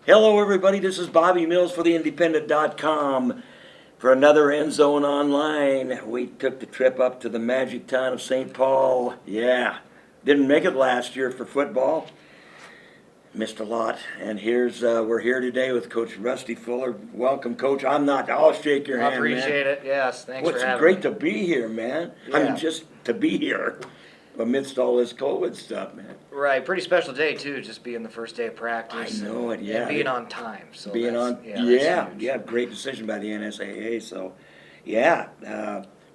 Hello, everybody. This is Bobby Mills for the Independent.com for another Endzone Online. We took the trip up to the magic town of St. Paul. Yeah, didn't make it last year for football. Missed a lot. And we're here today with Coach Rusty Fuller. Welcome, Coach. I'll shake your I hand, man. appreciate it. Yes, thanks Well, for having great me. to be here, man. I Yeah. mean, just to be here amidst all this COVID stuff, man. Right, pretty special day too. Just being the first day of practice. I know it, yeah. And being on time. So Being that's, on, that's huge. yeah, great decision by the NSAA. So, yeah,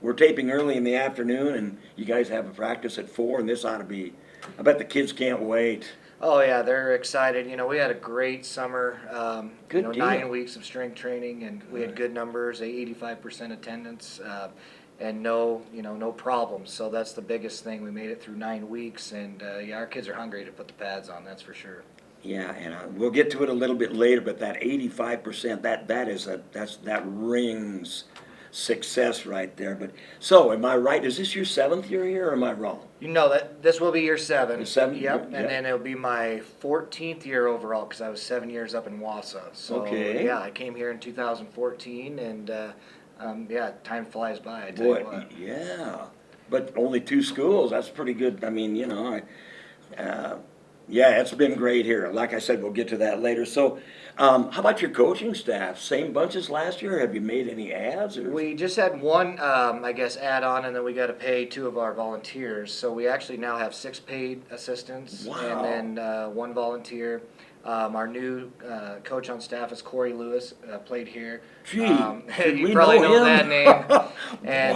we're taping early in the afternoon, and you guys have a practice at 4, and this ought to be. I bet the kids can't wait. Oh yeah, they're excited. We had a great summer. Good deal. 9 weeks of strength training, and we had good numbers, 85% attendance, and no problems. So that's the biggest thing. We made it through 9 weeks, and our kids are hungry to put the pads on. That's for sure. Yeah, and we'll get to it a little bit later, but that 85%, that rings success right there. But so, am I right? Is this your 7th year here, or am I wrong? You know that this will be year 7. Your 7th? Yep, Yeah. and then it'll be my 14th year overall because I was 7 years up in Wausau. So Okay. yeah, I came here in 2014, and time flies by. I tell Boy, you what. yeah, but only 2 schools. That's pretty good. I mean, yeah, it's been great here. Like I said, we'll get to that later. So, how about your coaching staff? Same bunch as last year? Have you made any ads? Or? We just had one, add on, and then we got to pay 2 of our volunteers. So we actually now have 6 paid assistants, Wow. and then 1 volunteer. Our new coach on staff is Courtney Lewis, played here. Gee, You we probably know him? that name. And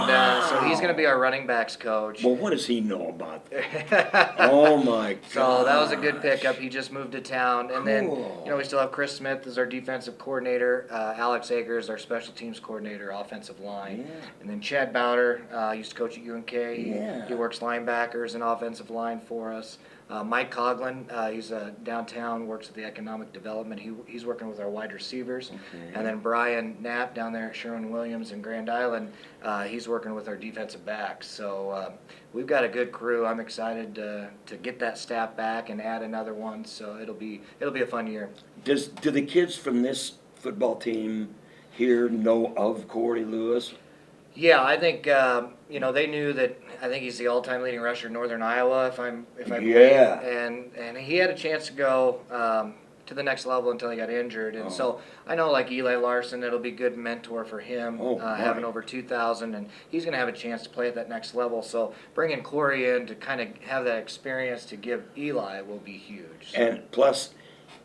so he's Wow. going to be our running backs coach. Well, what does he know about that? Oh my God! So that was a good pickup. He just moved to town, and Cool. then we still have Chris Smith as our defensive coordinator, Alex Akers our special teams coordinator, offensive line, Yeah. and then Chad Bowder used to coach at UNK. Yeah. He works linebackers and offensive line for us. Mike Coughlin, he's downtown, works at the economic development. He's working with our wide receivers, Okay. and then Brian Knapp down there at Sherwin-Williams in Grand Island, he's working with our defensive backs. So we've got a good crew. I'm excited to get that staff back and add another one. So it'll be a fun year. Do the kids from this football team here know of Courtney Lewis? Yeah, I think they knew that. I think he's the all-time leading rusher in Northern Iowa, if I believe. Yeah. And he had a chance to go to the next level until he got injured. And so I know, like Eli Larson, it'll be a good mentor for him, having over 2,000, and he's going to have a chance to play at that next level. So bringing Corey in to kind of have that experience to give Eli will be huge. And plus,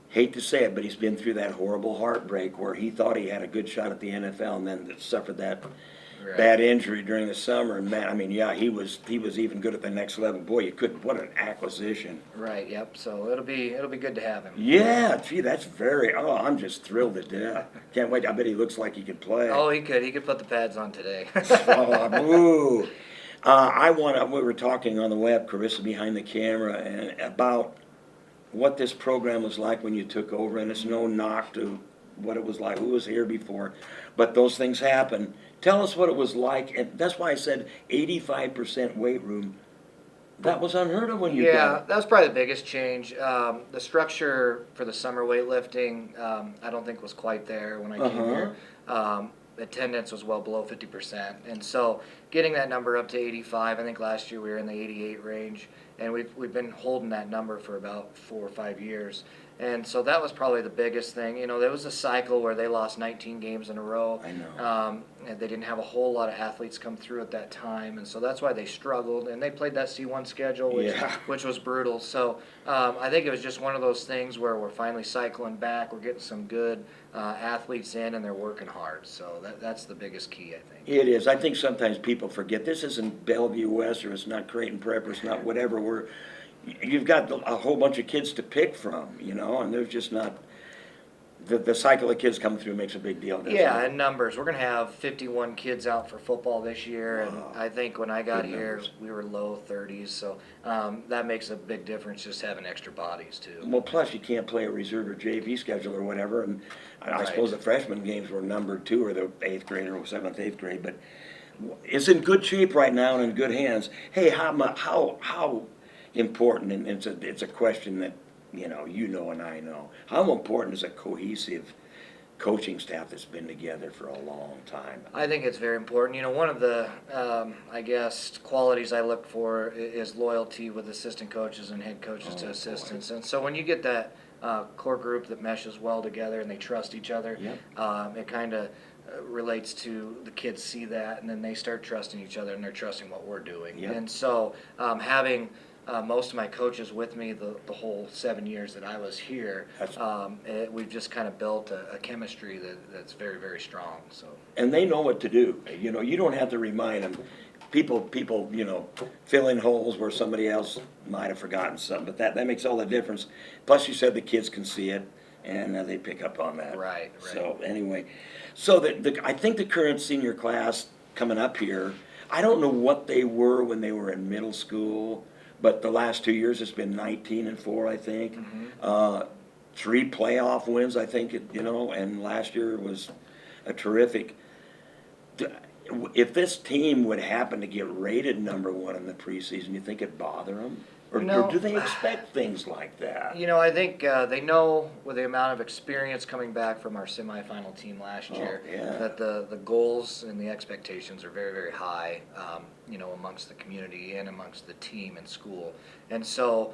hate to say it, but he's been through that horrible heartbreak where he thought he had a good shot at the NFL and then suffered that Right. bad injury during the summer. And man, I mean, yeah, he was even good at the next level. Boy, you couldn't. What an acquisition! Right. Yep. So it'll be good to have him. Yeah, gee, that's very. Oh, I'm just thrilled to death. Can't wait. I bet he looks like he could play. Oh, he could put the pads on today. Ooh. We were talking on the web, Carissa behind the camera, and about what this program was like when you took over. And it's no knock to what it was like. Who was here before? But those things happen. Tell us what it was like. And that's why I said 85% weight room. That was unheard of when you got Yeah, it. that was probably the biggest change. The structure for the summer weightlifting, I don't think was quite there when I came here. Attendance was well below 50%, and so getting that number up to 85. I think last year we were in the 88 range, and we've been holding that number for about 4 or 5 years. And so that was probably the biggest thing. There was a cycle where they lost 19 games in a row. I know. And they didn't have a whole lot of athletes come through at that time, and so that's why they struggled. And they played that C1 schedule, which was brutal. So I think it was just one of those things where we're finally cycling back. We're getting some good athletes in, and they're working hard. So that's the biggest key, I think. It is. I think sometimes people forget this isn't Bellevue West, or it's not Creighton Prep, or it's not whatever. You've got a whole bunch of kids to pick from, and there's just not. The cycle of kids coming through makes a big deal, doesn't Yeah, it? and numbers. We're going to have 51 kids out for football this year, and Wow. I think when I got Good here, numbers. we were low 30s, so that makes a big difference just having extra bodies, too. Well, plus you can't play a reserve or JV schedule or whatever, and I Right. suppose the freshman games were numbered too, or the 8th grade or 7th, 8th grade, but it's in good shape right now and in good hands. Hey, how important, and it's a question that you know and I know. How important is a cohesive coaching staff that's been together for a long time? I think it's very important. One of the, I guess, qualities I look for is loyalty with assistant coaches and head coaches to assistants. And so when you get that core group that meshes well together and they trust each other, Yep. it kind of relates to the kids see that, and then they start trusting each other and they're trusting what we're doing. Yep. And so having most of my coaches with me the whole 7 years that I was here, we've just kind of built a chemistry that's very, very strong. So. And they know what to do. You don't have to remind them. People, fill in holes where somebody else might have forgotten something, but that makes all the difference. Plus, you said the kids can see it, and they pick up on that. Right. So anyway, I think the current senior class coming up here, I don't know what they were when they were in middle school, but the last 2 years it's been 19-4, I think. Mm-hmm. 3 playoff wins, I think, and last year was a terrific. If this team would happen to get rated number 1 in the preseason, you think it'd bother them? Or do they expect things like that? I think they know with the amount of experience coming back from our semifinal team last year that the goals and the expectations are very, very high, amongst the community and amongst the team and school. And so,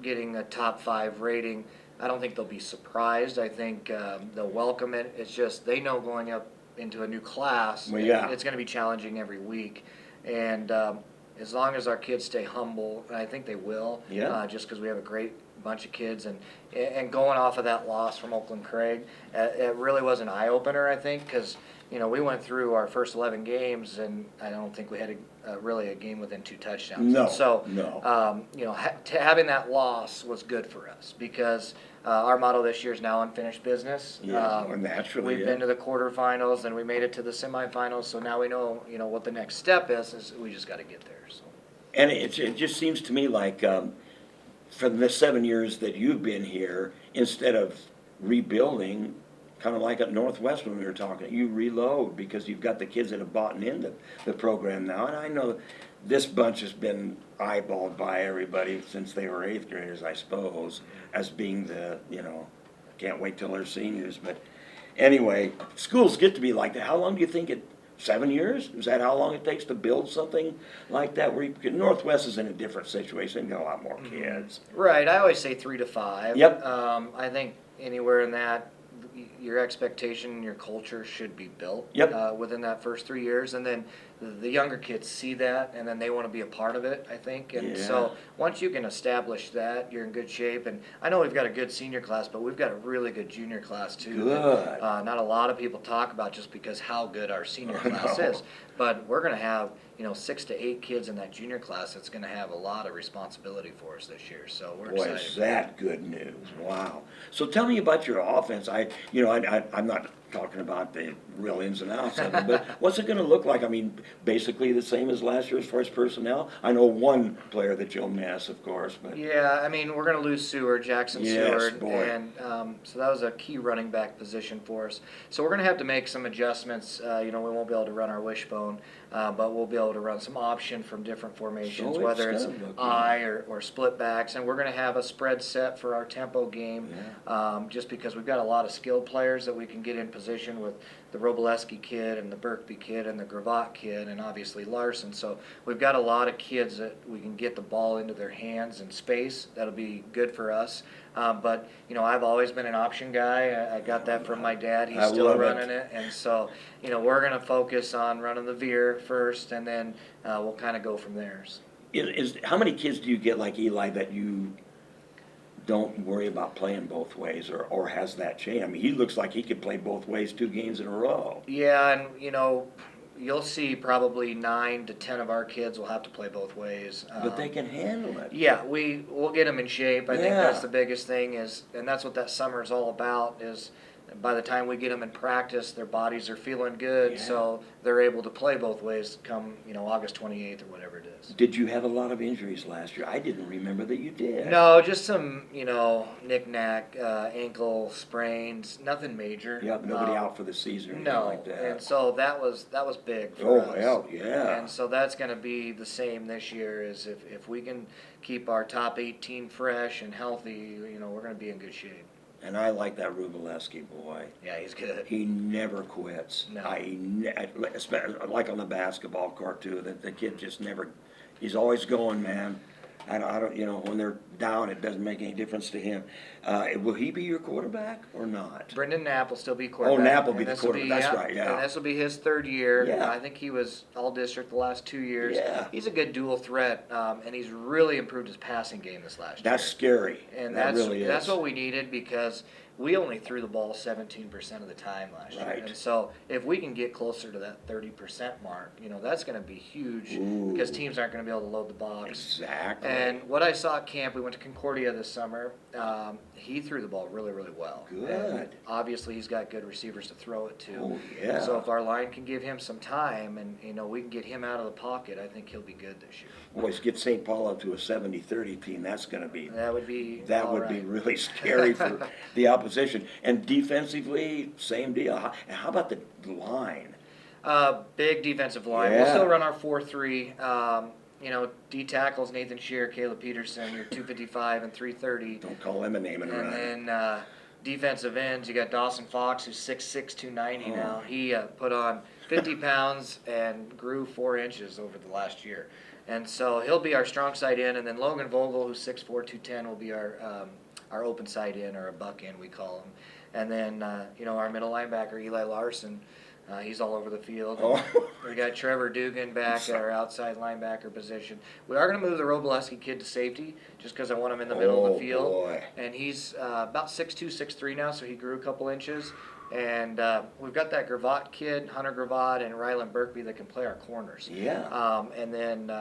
getting a top 5 rating, I don't think they'll be surprised. I think they'll welcome it. It's just they know going up into a new class, it's going to be challenging every week. And as long as our kids stay humble, and I think they will, just because we have a great bunch of kids, and going off of that loss from Oakland Craig, it really was an eye-opener, I think, because we went through our first 11 games, and I don't think we had really a game within 2 touchdowns. No, and so, no. Having that loss was good for us because our motto this year is now unfinished business. Naturally. We've been to the quarterfinals, and we made it to the semifinals, so now we know, what the next step is we just got to get there. So. And it just seems to me like for the 7 years that you've been here, instead of rebuilding, kind of like at Northwest when we were talking, you reload because you've got the kids that have bought into the program now. And I know this bunch has been eyeballed by everybody since they were 8th graders, I suppose, as being can't wait till they're seniors. But anyway, schools get to be like that. How long do you think 7 years? Is that how long it takes to build something like that? Northwest is in a different situation. They've got a lot more kids. Right. I always say 3 to 5. Yep. I think anywhere in that, your expectation, your culture should be built within that first 3 years, and then the younger kids see that, and then they want to be a part of it, I think. And so once you can establish that, you're in good shape. And I know we've got a good senior class, but we've got a really good junior class too. Good. That, not a lot of people talk about just because how good our senior class is. But we're going to have 6 to 8 kids in that junior class that's going to have a lot of responsibility for us this year. So we're excited. Boy, is that good news! Wow. So tell me about your offense. I'm not talking about the real ins and outs of it, but what's it going to look like? I mean, basically the same as last year as far as personnel. I know one player that you'll miss, of course, but yeah, I mean, we're going to lose Jackson Seward, boy. And so that was a key running back position for us. So we're going to have to make some adjustments. We won't be able to run our wishbone, but we'll be able to run some option from different formations, whether it's I or split backs, and we're going to have a spread set for our tempo game, just because we've got a lot of skilled players that we can get in position with the Robleski kid and the Berkby kid and the Gravatt kid and obviously Larson. So we've got a lot of kids that we can get the ball into their hands in space. That'll be good for us. But I've always been an option guy. I got that from my dad. He's still running it. And so, we're going to focus on running the veer first, and then we'll kind of go from there. How many kids do you get like Eli that you don't worry about playing both ways, or has that changed? I mean, he looks like he could play both ways 2 games in a row. Yeah, and you'll see probably 9 to 10 of our kids will have to play both ways. But they can handle it. Yeah, we'll get them in shape. I think that's the biggest thing and that's what that summer is all about is by the time we get them in practice, their bodies are feeling good, Yeah. so they're able to play both ways come, August 28th or whatever it is. Did you have a lot of injuries last year? I didn't remember that you did. No, just some, knick-knack, ankle sprains, nothing major. Yep, nobody out for the season or anything No, like that. and so that was big for us. Oh, hell, yeah. And so that's going to be the same this year. Is if we can keep our top 18 fresh and healthy, we're going to be in good shape. And I like that Rubaleski boy. Yeah, he's good. He never quits. No. Like on the basketball court too. That the kid just never. He's always going, man. I don't. When they're down, it doesn't make any difference to him. Will he be your quarterback or not? Brendan Knapp will still be quarterback. Oh, Knapp will be and the this will quarterback. That's right, yeah. And this will be his third year. Yeah. I think he was all district the last 2 years. Yeah. He's a good dual threat, and he's really improved his passing game this last year. That's scary. And that that's really is. that's what we needed because we only threw the ball 17% of the time last year. Right. And so if we can get closer to that 30% mark, that's going to be huge Ooh. because teams aren't going to be able to load the box. Exactly. And what I saw at camp, we went to Concordia this summer. He threw the ball really, really well. Good. And obviously, he's got good receivers to throw it to. Oh, yeah. So if our line can give him some time and we can get him out of the pocket, I think he'll be good this year. Boys, get St. Paul up to a 70-30 team. That's going to be. That would be That all would be right. really scary for the opposition. And defensively, same deal. How about the line? Big defensive line. Yeah. We'll still run our 4-3. D tackles Nathan Shear, Caleb Peterson, your 255 and 330. Don't call him a name and run. And then defensive ends, you got Dawson Fox, who's 6'6", 290 now. He put on 50 pounds and grew 4 inches over the last year. And so he'll be our strong side in. And then Logan Vogel, who's 6'4", 210, will be our open side in, or a buck in, we call him. And then, our middle linebacker, Eli Larson, he's all over the field. Oh. We got Trevor Dugan back at our outside linebacker position. We are going to move the Robleski kid to safety just because I want him in the middle of the field. Boy. And he's about 6'2", 6'3" now, so he grew a couple inches. And we've got that Gravatt kid, Hunter Gravatt, and Rylan Burkby that can play our corners. Yeah. And then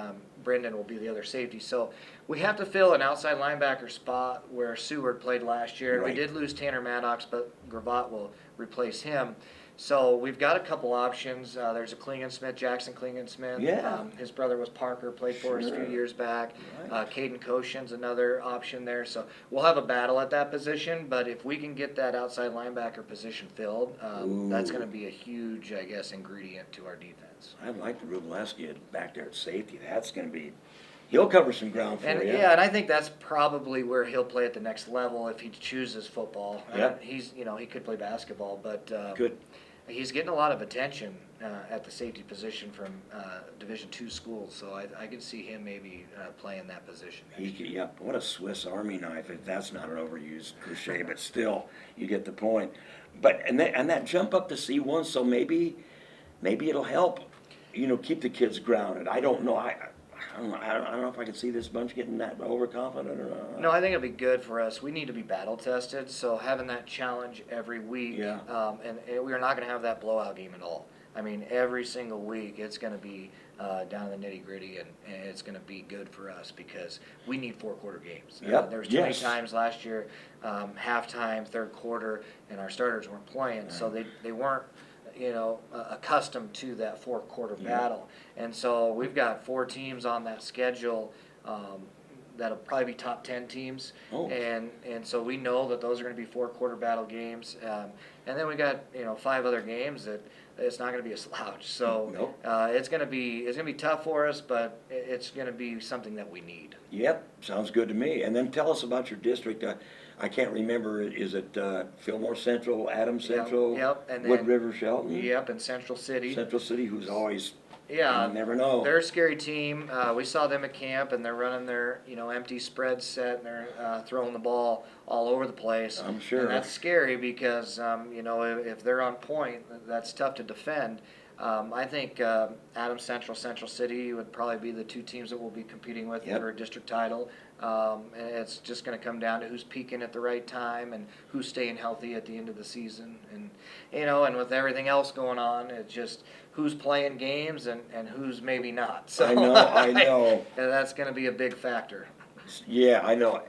Brendan will be the other safety. So we have to fill an outside linebacker spot where Seward played last year. Right. We did lose Tanner Maddox, but Gravatt will replace him. So we've got a couple options. There's a Klingon-Smith, Jackson Klingon-Smith. Yeah. His brother was Parker, played for us a few Sure. years back. Right. Caden Koshin's another option there. So we'll have a battle at that position, but if we can get that outside linebacker position filled, that's Ooh. going to be a huge, I guess, ingredient to our defense. I like the Rubaleski back there at safety. That's going to be. He'll cover some ground for And you. yeah, and I think that's probably where he'll play at the next level if he chooses football. Yep. He's, he could play basketball, but Good. he's getting a lot of attention at the safety position from Division II schools, so I could see him maybe playing that position. He could, yeah, what a Swiss Army knife. If that's not an overused cliche, but still, you get the point. But and that jump up to C1, so maybe it'll help, keep the kids grounded. I don't know. I don't know if I can see this bunch getting that overconfident or not. No, I think it'll be good for us. We need to be battle tested, so having that challenge every week, Yeah. and we are not going to have that blowout game at all. I mean, every single week it's going to be down in the nitty gritty, and it's going to be good for us because we need 4-quarter games. Yep. There was too many Yes. times last year, halftime, third quarter, and our starters weren't playing, so they weren't accustomed to that 4-quarter battle. And so we've got 4 teams on that schedule that'll probably be top 10 teams. Oh. And so we know that those are going to be 4-quarter battle games. And then we got 5 other games that it's not going to be a slouch. So Nope. it's going to be tough for us, but it's going to be something that we need. Yep, sounds good to me. And then tell us about your district. I can't remember. Is it Fillmore Central, Adams Central, Yep, and then- Wood River, Shelton? Yep, in Central City. Central City, who's always, Yeah, you never know. They're a scary team. We saw them at camp, and they're running their empty spread set, and they're throwing the ball all over the place. I'm sure. And that's scary because if they're on point, that's tough to defend. I think Adams Central, Central City would probably be the 2 teams that we'll be competing with Yep. for a district title. And it's just going to come down to who's peaking at the right time and who's staying healthy at the end of the season. And and with everything else going on, it's just who's playing games and who's maybe not. So I know. and that's going to be a big factor. Yeah, I know.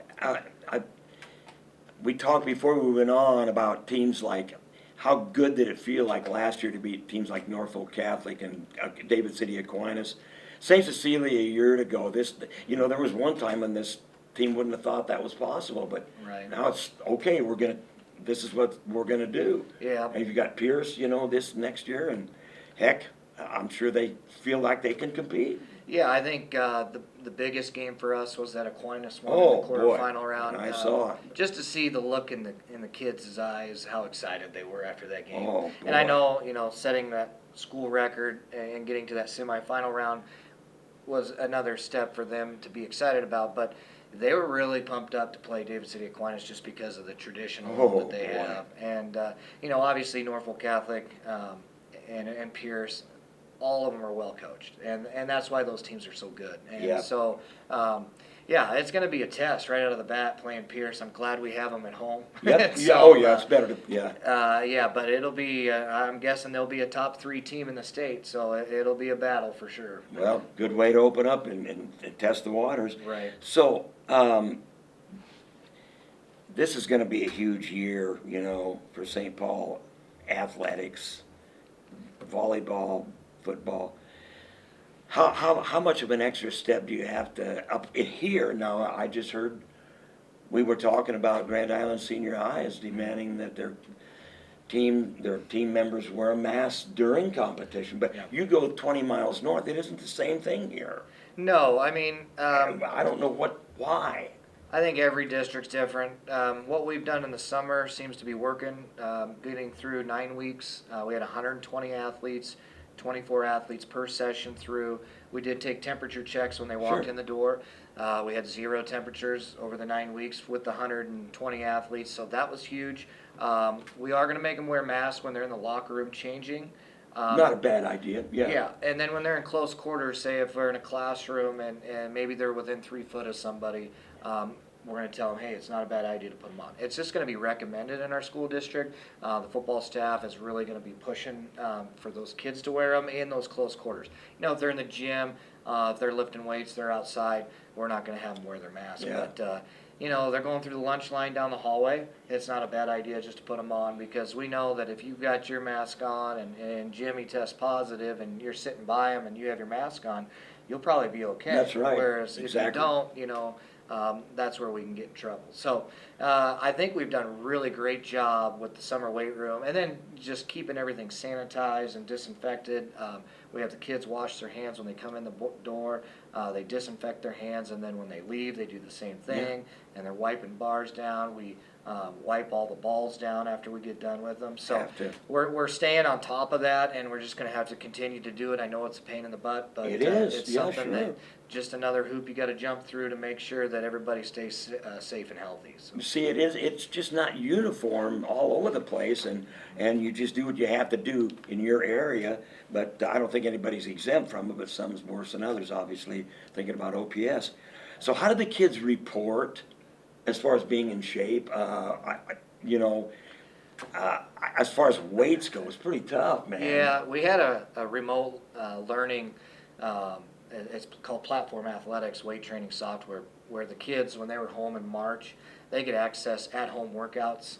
We talked before we went on about teams like how good did it feel like last year to beat teams like Norfolk Catholic and David City Aquinas? St. Cecilia a year ago, there was one time when this team wouldn't have thought that was possible, but Right. now it's okay. This is what we're gonna do. Yeah. And you've got Pierce, this next year, and heck, I'm sure they feel like they can compete. Yeah, I think the biggest game for us was that Aquinas one Oh, in the boy. quarterfinal round. I saw it. Just to see the look in the kids' eyes, how excited they were after that game. Oh, And I boy. know, setting that school record and getting to that semifinal round was another step for them to be excited about, but they were really pumped up to play David City Aquinas just because of the traditional Oh, that they boy. have. And, obviously Norfolk Catholic and Pierce, all of them are well coached, and that's why those teams are so good. And Yeah. so, yeah, it's going to be a test right out of the bat playing Pierce. I'm glad we have them at home. Yep. So, Yeah. Oh, yeah. It's better to. Yeah. yeah, but it'll be. I'm guessing they'll be a top 3 team in the state, so it'll be a battle for sure. Well, good way to open up and test the waters. Right. So, this is going to be a huge year, for St. Paul athletics, volleyball, football. How much of an extra step do you have to up in here? Now, I just heard we were talking about Grand Island Senior High is demanding that their team members wear a mask during competition. But Yeah. you go 20 miles north, it isn't the same thing here. No, I mean, I don't know why. I think every district's different. What we've done in the summer seems to be working. Getting through 9 weeks, we had 120 athletes, 24 athletes per session through. We did take temperature checks when they walked Sure. in the door. We had 0 temperatures over the 9 weeks with the 120 athletes, so that was huge. We are going to make them wear masks when they're in the locker room changing. Not a bad idea. Yeah. Yeah, and then when they're in close quarters, say if we're in a classroom and maybe they're within 3 foot of somebody, we're going to tell them, hey, it's not a bad idea to put them on. It's just going to be recommended in our school district. The football staff is really going to be pushing for those kids to wear them in those close quarters. If they're in the gym, if they're lifting weights, they're outside, we're not going to have them wear their mask. Yeah. But, they're going through the lunch line down the hallway. It's not a bad idea just to put them on, because we know that if you've got your mask on and Jimmy tests positive and you're sitting by him and you have your mask on, you'll probably be okay. That's right. Whereas Exactly. if you don't, that's where we can get in trouble. So I think we've done a really great job with the summer weight room, and then just keeping everything sanitized and disinfected. We have the kids wash their hands when they come in the door. They disinfect their hands, and then when they leave, they do the same thing. And they're wiping bars down. We wipe all the balls down after we get done with them. So Have to. we're staying on top of that, and we're just going to have to continue to do it. I know it's a pain in the butt, but It is. it's Yeah, something sure. that just another hoop you got to jump through to make sure that everybody stays safe and healthy. So. See, it's just not uniform all over the place, and you just do what you have to do in your area. But I don't think anybody's exempt from it, but some's worse than others, obviously, thinking about OPS. So how do the kids report as far as being in shape? As far as weights go, it's pretty tough, man. Yeah, we had a remote learning, it's called Platform Athletics weight training software, where the kids, when they were home in March, they could access at-home workouts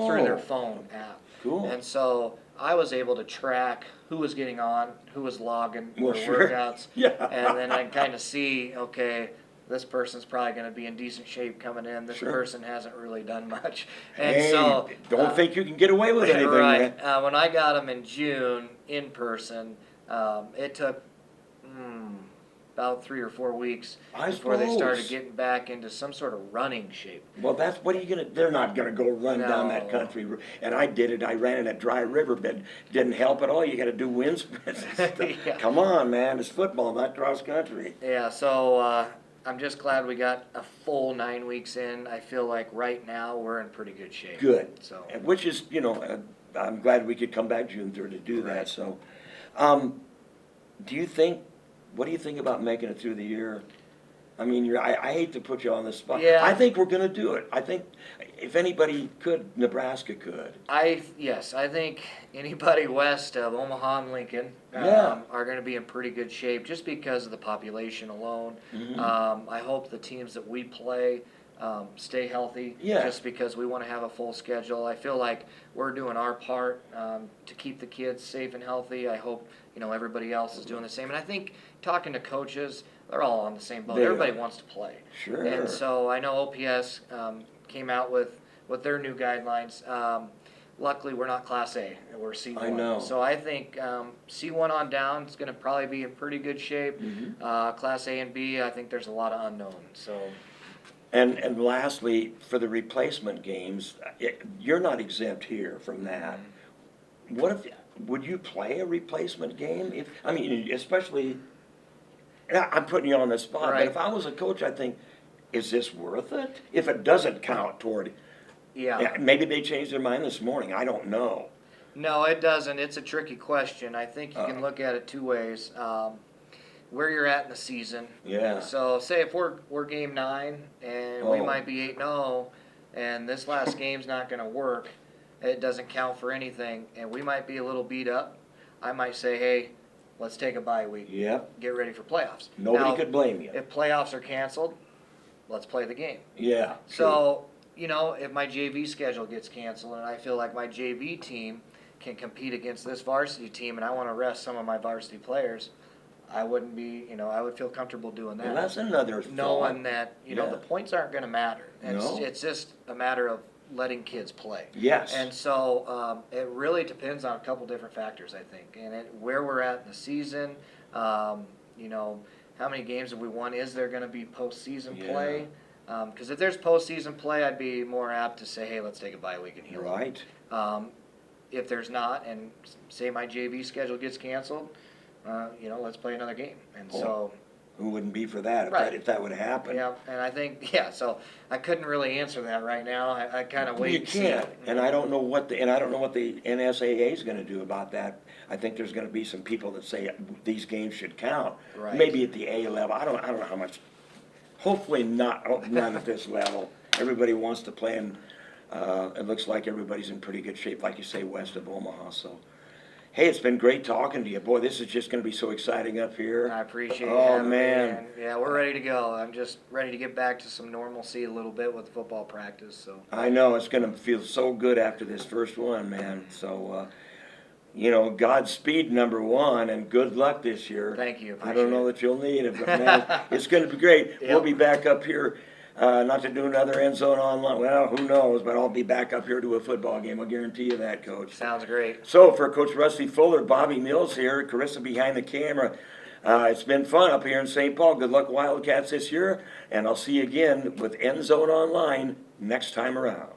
through their phone app. Cool. And so I was able to track who was getting on, who was logging Well, their sure. workouts, Yeah. and then I can kind of see, okay, this person's probably going to be in decent shape coming in. This Sure. person hasn't really done much. And Hey, so don't think you can get away with anything, right. man. When I got them in June in person, it took about 3 or 4 weeks I before they started suppose. getting back into some sort of running shape. Well, what are you they're not gonna go run down that No. country. And I did it. I ran it at Dry River, but didn't help at all. You gotta do wind sprints and stuff. Yeah. Come on, man. It's football, not cross country. Yeah, so I'm just glad we got a full 9 weeks in. I feel like right now we're in pretty good shape. Good. So And which is, I'm glad we could come back June 3rd to do that. Right. So, what do you think about making it through the year? I mean, I hate to put you on the spot. Yeah. I think we're gonna do it. I think if anybody could, Nebraska could. Yes, I think anybody west of Omaha and Lincoln Yeah. are going to be in pretty good shape just because of the population alone. Mhm. I hope the teams that we play stay healthy. Yeah. Just because we want to have a full schedule. I feel like we're doing our part to keep the kids safe and healthy. I hope everybody else is doing the same. And I think talking to coaches, they're all on the same boat. They Everybody are. wants to play. Sure. And so I know OPS came out with their new guidelines. Luckily, we're not Class A, we're C1. I know. So I think C1 on down is going to probably be in pretty good shape. Class A and B, I think there's a lot of unknown. So. And lastly, for the replacement games, you're not exempt here from that. Would you play a replacement game? Especially, and I'm putting you on the spot, Right. but if I was a coach, I'd think, is this worth it? If it doesn't count toward, Yeah. maybe they changed their mind this morning, I don't know. No, it doesn't. It's a tricky question. I think you can look at it two ways. Where you're at in the season. Yeah. So say if we're game 9 and we Oh. might be 8-0 and this last game's not going to work, it doesn't count for anything, and we might be a little beat up. I might say, hey, let's take a bye week. Yep. Get ready for playoffs. Nobody Now, could blame you. If playoffs are canceled, let's play the game. Yeah. True. So, if my JV schedule gets canceled and I feel like my JV team can compete against this varsity team and I want to rest some of my varsity players, I wouldn't be, I would feel comfortable doing that. Well, that's another thought. Knowing that, Yeah. the points aren't going to matter. No. It's just a matter of letting kids play. Yes. And so it really depends on a couple different factors, I think. And where we're at in the season, how many games have we won? Is there going to be postseason play? Because if there's postseason play, I'd be more apt to say, hey, let's take a bye week and heal. Right. If there's not, and say my JV schedule gets canceled, let's play another game. And so, Who wouldn't be for that Right. if that would happen? yeah, and I think, so I couldn't really answer that right now. I kind of wait You and see. can't, and I don't know what the NSAA is going to do about that. I think there's going to be some people that say these games should count. Right. Maybe at the A level. I don't know how much. Hopefully not at this level. Everybody wants to play, and it looks like everybody's in pretty good shape, like you say, west of Omaha. So, hey, it's been great talking to you, boy. This is just going to be so exciting up here. I appreciate it. Oh man. Yeah, we're ready to go. I'm just ready to get back to some normalcy a little bit with football practice. So. I know it's going to feel so good after this first one, man. So, Godspeed, number one, and good luck this year. Thank you. I don't know that you'll need it, but man, it's going to be great. Yep. We'll be back up here, not to do another Endzone online. Well, who knows? But I'll be back up here to a football game. I'll guarantee you that, Coach. Sounds great. So for Coach Rusty Fuller, Bobby Mills here, Carissa behind the camera. It's been fun up here in St. Paul. Good luck, Wildcats, this year, and I'll see you again with Endzone Online next time around.